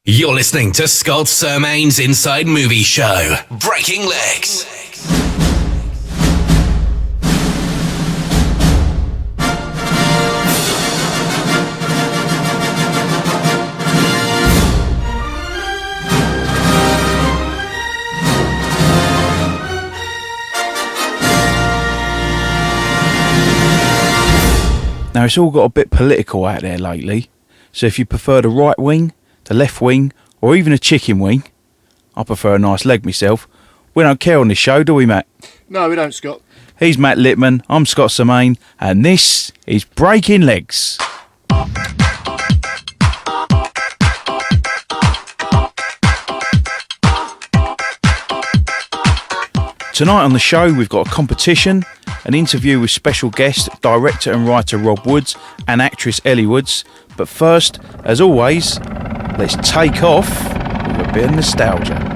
You're listening to Scott Sermain's Inside Movie Show, Breaking Legs. Now, it's all got a bit political out there lately, so if you prefer the right wing, the left wing, or even a chicken wing, I prefer a nice leg myself. We don't care on this show, do we, Matt? No, we don't, Scott. He's Matt Littman, I'm Scott Sermain, and this is Breaking Legs. Tonight on the show, we've got a competition, an interview with special guest, director and writer Rob Woods and actress Ellie Woods. But first, as always, let's take off with a bit of nostalgia.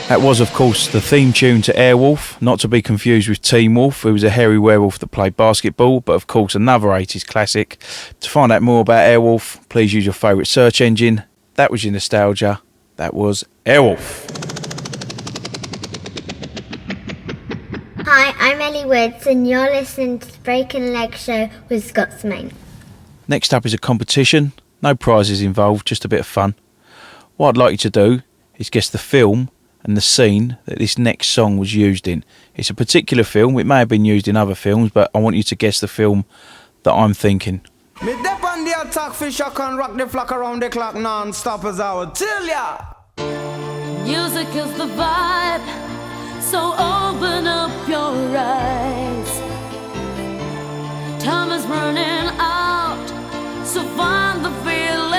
That was, of course, the theme tune to Airwolf, not to be confused with Teen Wolf, who was a hairy werewolf that played basketball, but of course another 80s classic. To find out more about Airwolf, please use your favourite search engine. That was your nostalgia. That was Airwolf. Hi, I'm Ellie Woods, and you're listening to the Breaking Leg Show with Scott Sermain. Next up is a competition. No prizes involved, just a bit of fun. What I'd like you to do is guess the film and the scene that this next song was used in. It's a particular film, it may have been used in other films, but I want you to guess the film that I'm thinking. Me dip on the attack, fish I can rock the flock around the clock non-stop as I would tell ya. Music is the vibe, so open up your eyes. Time is running out, so find the feeling.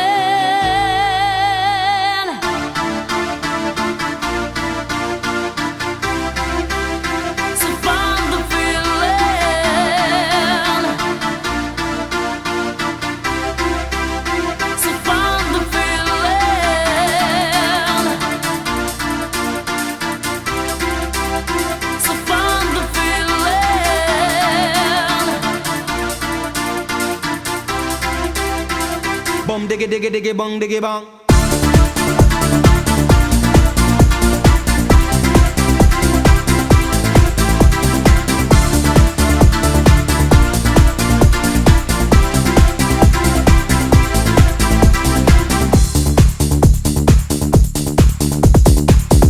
Bum diggy diggy diggy bong diggy bong.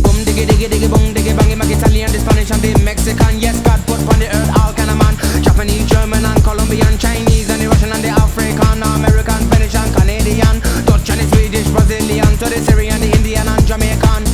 Bum diggy diggy diggy bong diggy bong. You make Italian, the Spanish and the Mexican. Yes, God put on the earth all kind of man. Japanese, German and Colombian, Chinese and the Russian and the African, American, Venetian, Canadian, Dutch and the Swedish, Brazilian, to the Syrian, the Indian and Jamaican.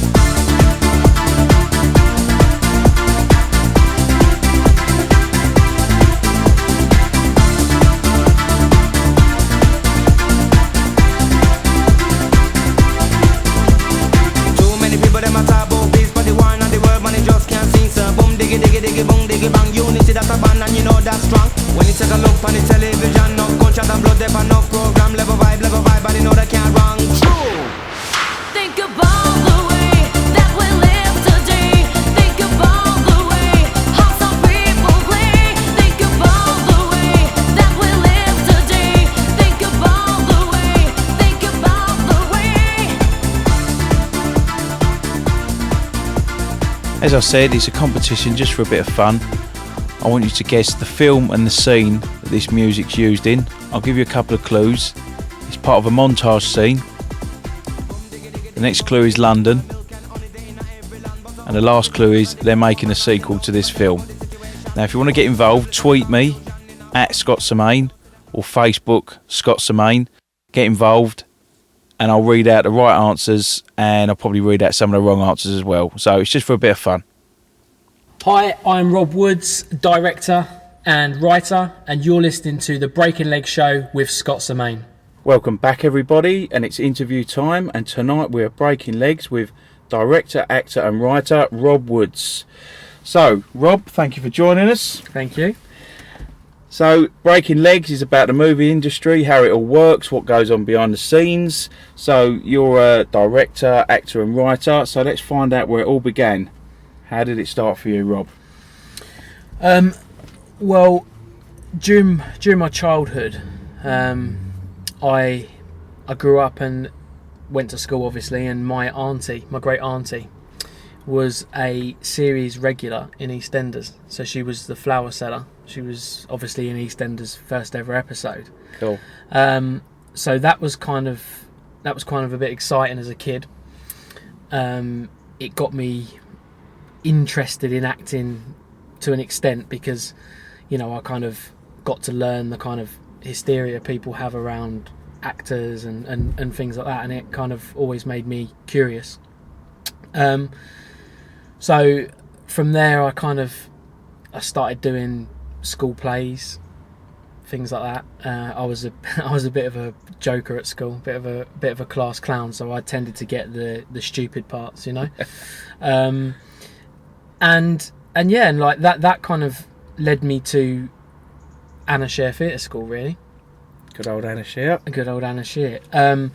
Too many people them a talk about peace, but the war and the world man they just can't sing. So boom diggy diggy diggy boom diggy bang. Unity that's a band and you know that's strong. When you take a look on the television, no gunshot and blood, there no program, level vibe, but you know they can't wrong. True. Think about the way that we live today. Think about the way how some people play. Think about the way that we live today. Think about the way. Think about the way. As I said, it's a competition just for a bit of fun. I want you to guess the film and the scene that this music's used in. I'll give you a couple of clues. It's part of a montage scene. The next clue is London. And the last clue is they're making a sequel to this film. Now, if you want to get involved, tweet me at XIII or Facebook XIII. Get involved and I'll read out the right answers and I'll probably read out some of the wrong answers as well. So it's just for a bit of fun. Hi, I'm Rob Woods, director and writer, and you're listening to the Breaking Legs Show with XIII. Welcome back, everybody, and it's interview time. And tonight we're breaking legs with director, actor, and writer Rob Woods. So, Rob, thank you for joining us. Thank you. So, Breaking Legs is about the movie industry, how it all works, what goes on behind the scenes. So, you're a director, actor, and writer. So, let's find out where it all began. How did it start for you, Rob? Well, during my childhood, I grew up and went to school, obviously, and my great auntie, was a series regular in EastEnders. So she was the flower seller. She was obviously in EastEnders' first ever episode. Cool. So that was kind of a bit exciting as a kid. It got me interested in acting to an extent because, you know, I kind of got to learn the kind of hysteria people have around actors and things like that, and it kind of always made me curious. So from there I started doing school plays, things like that. I was a bit of a joker at school, bit of a class clown, so I tended to get the stupid parts, you know. And like that kind of led me to Anna Scher Theatre School, really. Good old Anna Scher. Good old Anna Scher.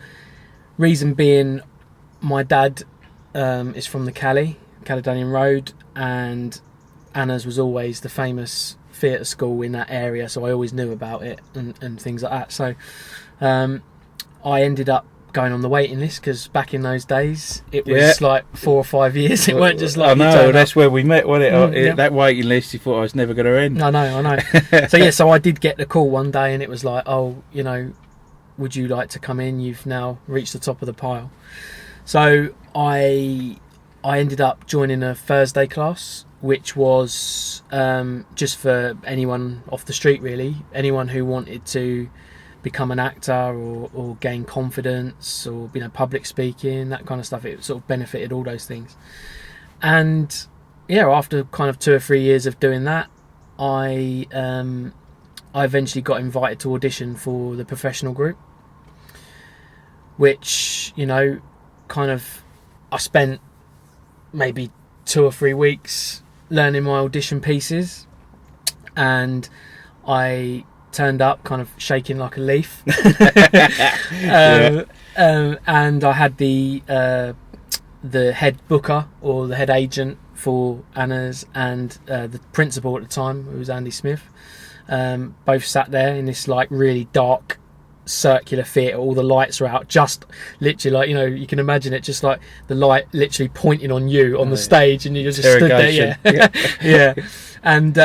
Reason being, my dad is from the Caledonian Road, and Anna's was always the famous theatre school in that area, so I always knew about it and things like that. So I ended up going on the waiting list because back in those days it was like 4 or 5 years. It weren't just like, I know, that's where we met, wasn't it? That waiting list, you thought I was never going to end. I know. So I did get the call one day, and it was like, oh, you know, would you like to come in? You've now reached the top of the pile. So I ended up joining a Thursday class, which was just for anyone off the street, really, anyone who wanted to become an actor or gain confidence or, you know, public speaking, that kind of stuff. It sort of benefited all those things. And yeah, after kind of 2 or 3 years of doing that, I eventually got invited to audition for the professional group, which, you know, kind of I spent maybe 2 or 3 weeks learning my audition pieces, and I turned up kind of shaking like a leaf. And I had the head booker or the head agent for Anna's and the principal at the time, who was Andy Smith, both sat there in this like really dark circular theatre. All the lights are out, just literally, like, you know, you can imagine it, just like the light literally pointing on you on the stage, and you just stood there. Yeah. And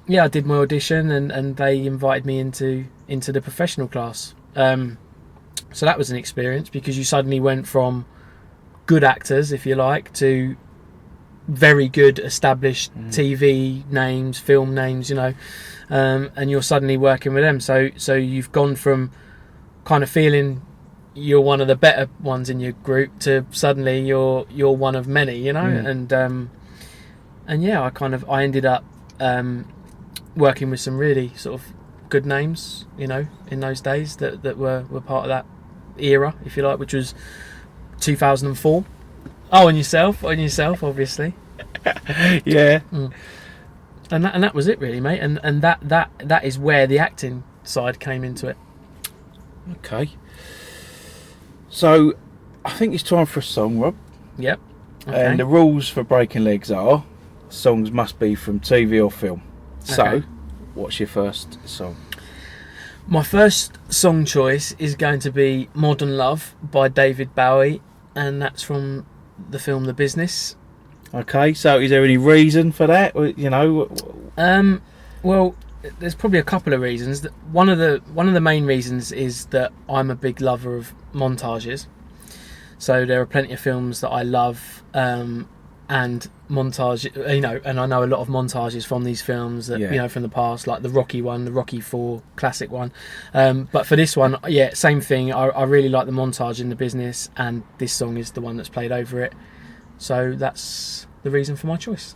I did my audition, and they invited me into the professional class. So that was an experience, because you suddenly went from good actors, if you like, to very good established TV names, film names, you know, and you're suddenly working with them. So you've gone from kind of feeling you're one of the better ones in your group to suddenly you're one of many, you know. And yeah, I ended up working with some really sort of good names, you know, in those days that were part of that era, if you like, which was 2004. Oh, and yourself, obviously. Yeah. And that was it, really, mate. And that is where the acting side came into it. Okay. So, I think it's time for a song, Rob. Yep. Okay. And the rules for Breaking Legs are songs must be from TV or film. So, Okay. what's your first song? My first song choice is going to be Modern Love by David Bowie, and that's from the film The Business. Okay, so is there any reason for that? You know, Well, there's probably a couple of reasons. One of the main reasons is that I'm a big lover of montages. So there are plenty of films that I love, and montage. And I know a lot of montages from these films that from the past, like the Rocky one, the Rocky IV classic one. But for this one, same thing. I really like the montage in The Business, and this song is the one that's played over it. So that's the reason for my choice.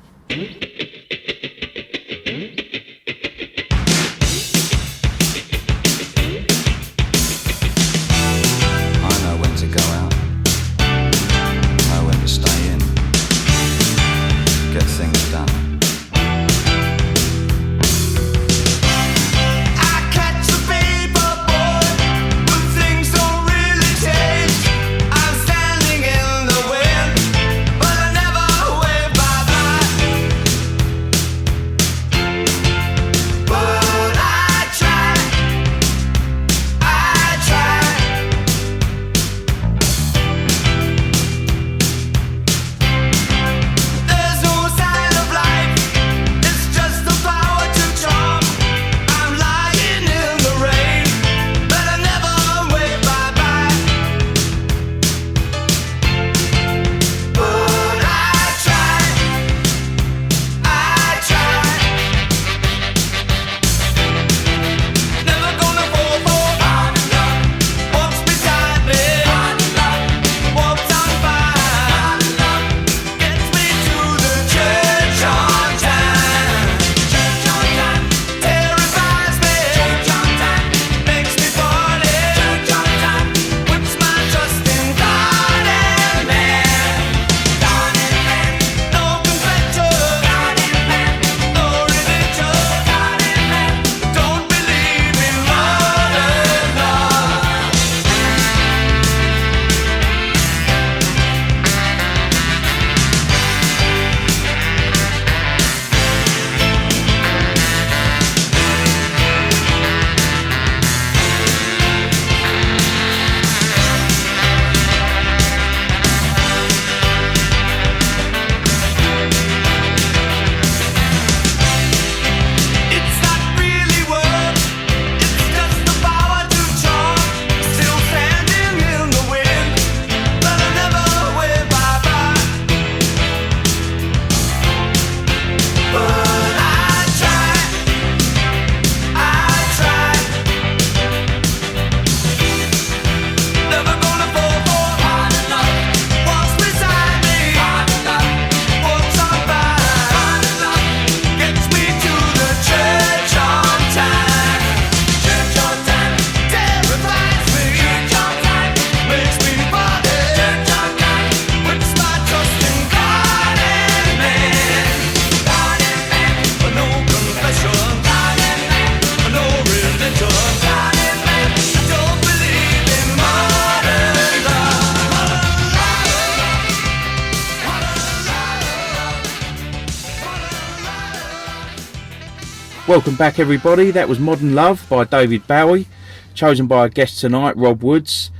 Welcome back, everybody. That was Modern Love by David Bowie, chosen by our guest tonight, Rob Woods,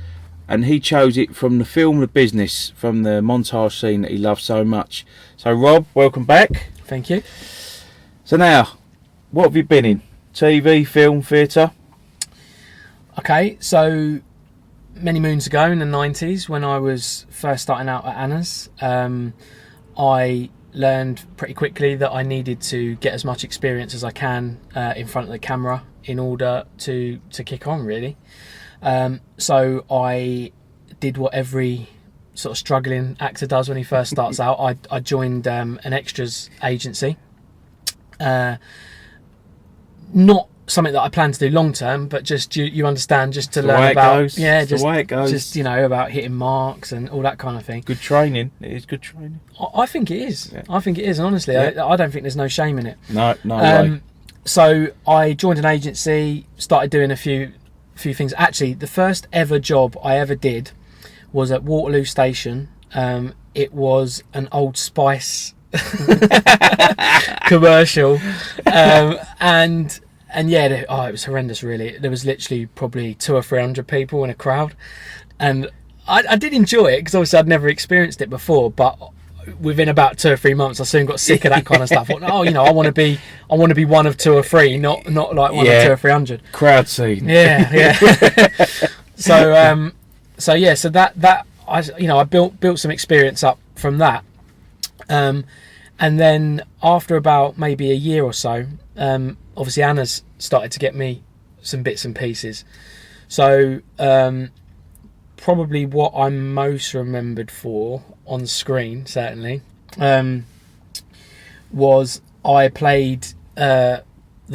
and he chose it from the film The Business, from the montage scene that he loves so much. So, Rob, welcome back. Thank you. So now, what have you been in? TV, film, theatre? Okay, so many moons ago in the 90s, when I was first starting out at Anna's, I learned pretty quickly that I needed to get as much experience as I can in front of the camera in order to kick on, really. So I did what every sort of struggling actor does when he first starts out. I joined an extras agency. Not something that I plan to do long term, but just you understand, just to learn about the way it goes. Just about hitting marks and all that kind of thing. Good training. It is good training. I think it is. Yeah. I think it is, and honestly, I don't think there's no shame in it. No way. So I joined an agency, started doing a few things. Actually, the first ever job I ever did was at Waterloo Station. It was an Old Spice commercial, and yeah, it was horrendous, really. There was literally probably 200 or 300 people in a crowd, and I did enjoy it because obviously I'd never experienced it before, but within about 2 or 3 months, I soon got sick of that kind of stuff. I thought, oh, you know, I want to be one of 2 or 3, not like one of 2 or 300. Crowd scene. Yeah. So that I built some experience up from that, and then after about maybe a year or so, obviously Anna's started to get me some bits and pieces. So probably what I'm most remembered for on screen, certainly, was I played the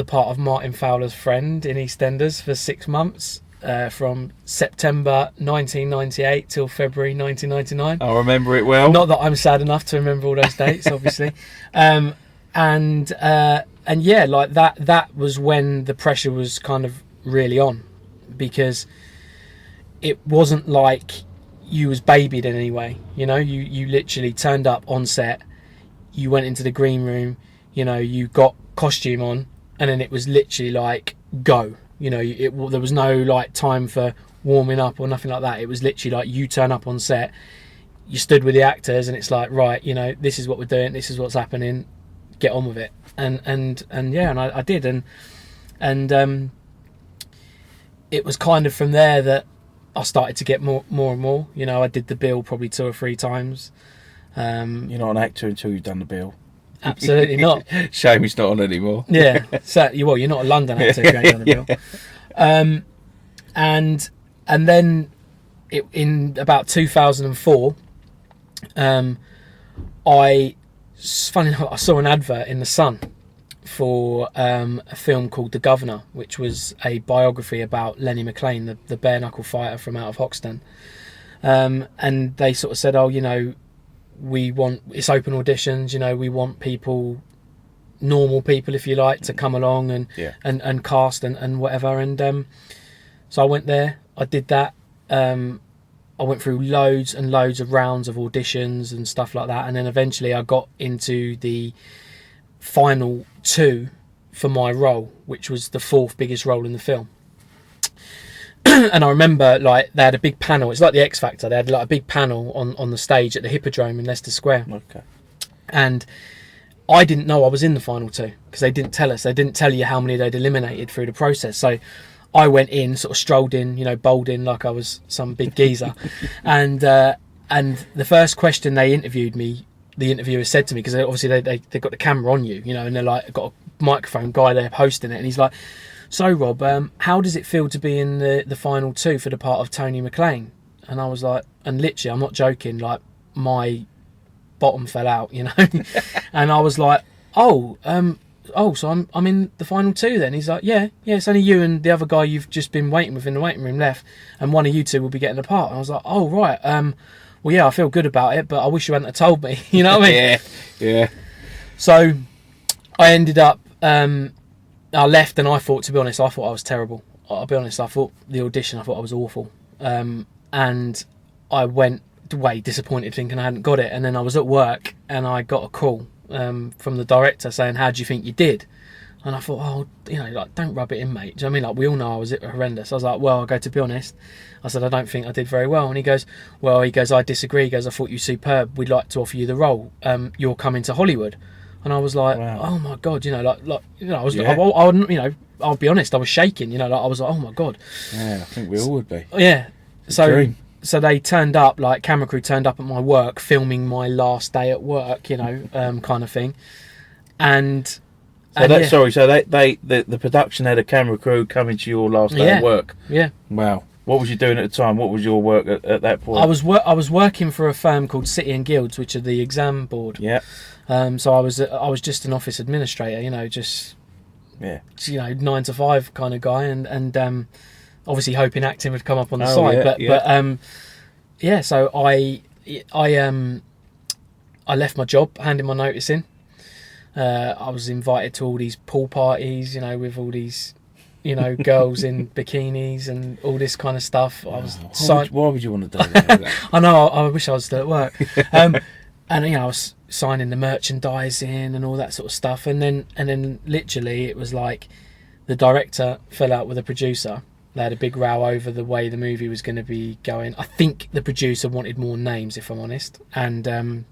part of Martin Fowler's friend in EastEnders for 6 months. From September 1998 till February 1999. I remember it well. Not that I'm sad enough to remember all those dates, obviously. And yeah, like that was when the pressure was kind of really on, because it wasn't like you was babied in any way. You know, you literally turned up on set, you went into the green room, you know, you got costume on, and then it was literally like, go. You know, there was no like time for warming up or nothing like that. It was literally like you turn up on set, you stood with the actors, and it's like, right, you know, this is what we're doing, this is what's happening, get on with it. And I did, and it was kind of from there that I started to get more and more. You know, I did the bill probably 2 or 3 times. You're not an actor until you've done the bill. Absolutely not. Shame he's not on anymore. Yeah, so you're not a London actor if you ain't done the bill. And then in about 2004, I saw an advert in the Sun for a film called The Governor, which was a biography about Lenny McLean, the bare knuckle fighter from out of Hoxton. And they sort of said, oh, you know, it's open auditions, you know, we want people, normal people if you like, to come along and cast and whatever. And so I went there, I did that. I went through loads and loads of rounds of auditions and stuff like that, and then eventually I got into the final 2 for my role, which was the 4th biggest role in the film. And I remember, like, they had a big panel. It's like the X Factor. They had like a big panel on the stage at the Hippodrome in Leicester Square. Okay. And I didn't know I was in the final 2 because they didn't tell us. They didn't tell you how many they'd eliminated through the process. So I went in, sort of strolled in, you know, bowled in like I was some big geezer. And the first question they interviewed me, the interviewer said to me, because obviously they got the camera on you, you know, and they're like, got a microphone guy there hosting it, and he's like, so Rob, how does it feel to be in the final 2 for the part of Tony McLean? And I was like, and literally, I'm not joking, like my bottom fell out, you know. And I was like, so I'm in the final 2 then? He's like, yeah, it's only you and the other guy you've just been waiting with in the waiting room left, and one of you 2 will be getting the part. And I was like, oh right, well yeah, I feel good about it, but I wish you hadn't have told me. You know what I mean? Yeah. So I ended up, I left, and I thought, to be honest, I thought I was terrible. I'll be honest, I thought I was awful. And I went away disappointed, thinking I hadn't got it. And then I was at work, and I got a call from the director saying, how do you think you did? And I thought, oh, you know, like, don't rub it in, mate. Do you know what I mean? Like, we all know I was horrendous. I was like, well, to be honest, I said, I don't think I did very well. And he goes, I disagree. He goes, I thought you were superb. We'd like to offer you the role. You're coming to Hollywood. And I was like, wow. Oh my God, you know, like, you know, I was, you know, I'll be honest, I was shaking, you know, like I was like, oh my God. Yeah, I think we all would be. Yeah. So they turned up, like camera crew turned up at my work, filming my last day at work, you know, kind of thing. And So the production had a camera crew coming to your last day at work. Yeah. Wow. What was you doing at the time? What was your work at that point? I was working for a firm called City and Guilds, which are the exam board. Yeah. So I was just an office administrator, you know, just you know, 9 to 5 kind of guy, and obviously hoping acting would come up on the side. So I left my job, handed my notice in. I was invited to all these pool parties, you know, with all these, you know, girls in bikinis and all this kind of stuff. Why would you want to do that? I know, I wish I was still at work. And you know, I was signing the merchandising and all that sort of stuff, and then literally it was like the director fell out with the producer. They had a big row over the way the movie was going to be going. I think the producer wanted more names, if I'm honest, and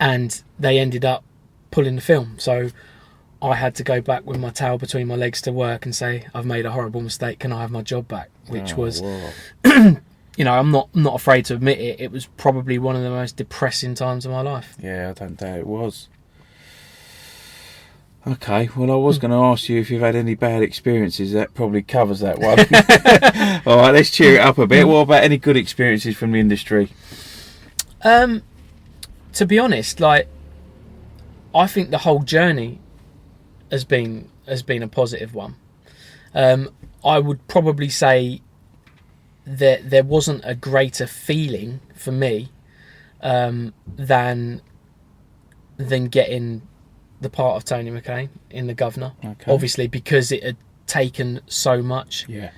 and they ended up pulling the film. So I had to go back with my tail between my legs to work and say, I've made a horrible mistake, can I have my job back? Which was, you know, I'm not afraid to admit it, it was probably one of the most depressing times of my life. Yeah, I don't doubt it was. Okay, well, I was going to ask you if you've had any bad experiences. That probably covers that one. All right, let's cheer it up a bit. What about any good experiences from the industry? To be honest, like, I think the whole journey has been a positive one. I would probably say that there wasn't a greater feeling for me than getting the part of Tony McCain in The Governor. Okay. Obviously, because it had taken so much Yeah.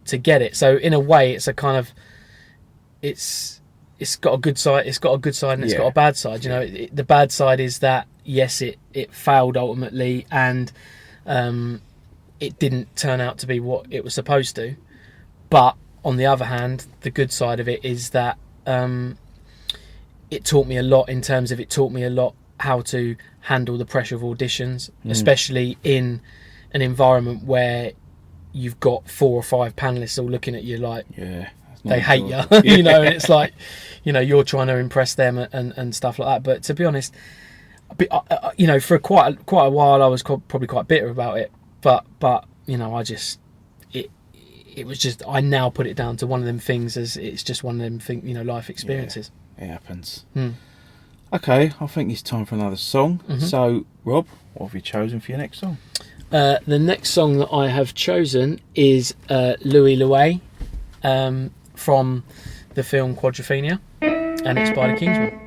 to get it. So in a way, it's a kind of it's got a good side. It's got a good side and it's Yeah. got a bad side. You know, the bad side is that yes, it failed ultimately, and it didn't turn out to be what it was supposed to. But on the other hand, the good side of it is that it taught me a lot in terms of how to handle the pressure of auditions, especially in an environment where you've got 4 or 5 panelists all looking at you like Yeah. they hate you, you know, and it's like, you know, you're trying to impress them and stuff like that. But to be honest, you know, for quite a while I was probably quite bitter about it, but you know, it was just, I now put it down to one of them things, as it's just one of them you know, life experiences. Yeah, it happens. Hmm. Okay, I think it's time for another song. So, Rob, what have you chosen for your next song? The next song that I have chosen is Louis Louis from the film Quadrophenia, and it's by the Kingsmen.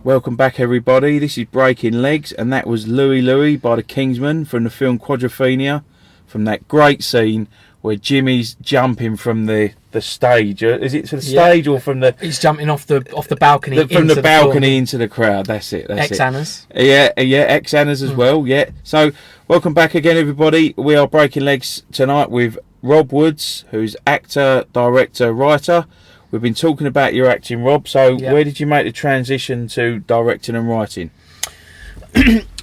Welcome back, everybody. This is Breaking Legs, and that was Louis Louis by the Kingsmen from the film Quadrophenia, from that great scene where Jimmy's jumping from the stage. Is it to the stage or from the? He's jumping off the balcony. From into the balcony floor. into the crowd. That's it. That's Ex Annas. Yeah, ex Annas as well. Yeah. So welcome back again, everybody. We are breaking legs tonight with Rob Woods, who's actor, director, writer. We've been talking about your acting, Rob. So where did you make the transition to directing and writing?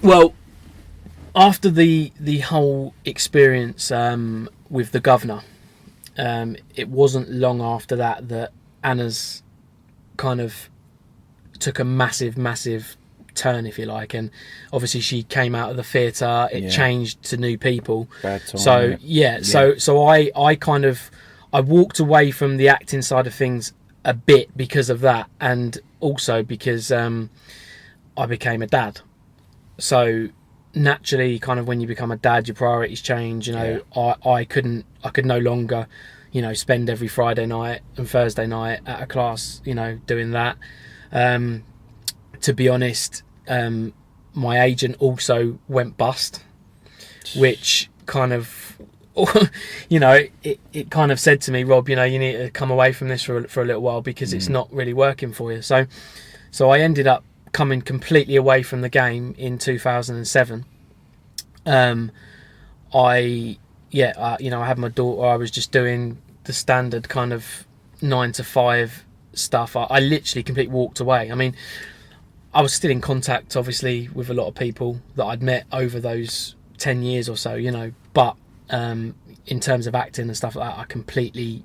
Well, after the whole experience with the governor, it wasn't long after that Anna's kind of took a massive turn, if you like, and obviously she came out of the theatre. It changed to new people. Bad time, so I walked away from the acting side of things a bit because of that, and also because I became a dad. So naturally, kind of when you become a dad, your priorities change. You know, I could no longer, you know, spend every Friday night and Thursday night at a class, you know, doing that. To be honest, my agent also went bust, which kind of, you know, it kind of said to me, Rob, you know, you need to come away from this for a little while because it's not really working for you. So I ended up coming completely away from the game in 2007. I had my daughter. I was just doing the standard kind of 9 to 5 stuff. I literally completely walked away. I mean, I was still in contact, obviously, with a lot of people that I'd met over those 10 years or so, you know, but in terms of acting and stuff like that, I completely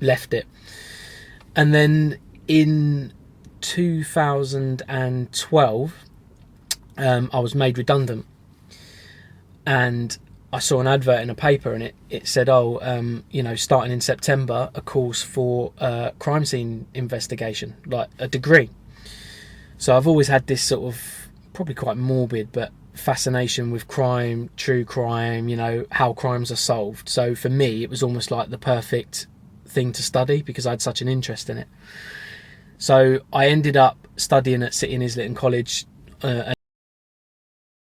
left it. And then in 2012, I was made redundant, and I saw an advert in a paper, and it said, starting in September, a course for crime scene investigation, like a degree. So I've always had this sort of, probably quite morbid, but fascination with crime, true crime, you know, how crimes are solved. So for me, it was almost like the perfect thing to study because I had such an interest in it. So I ended up studying at City and Islington College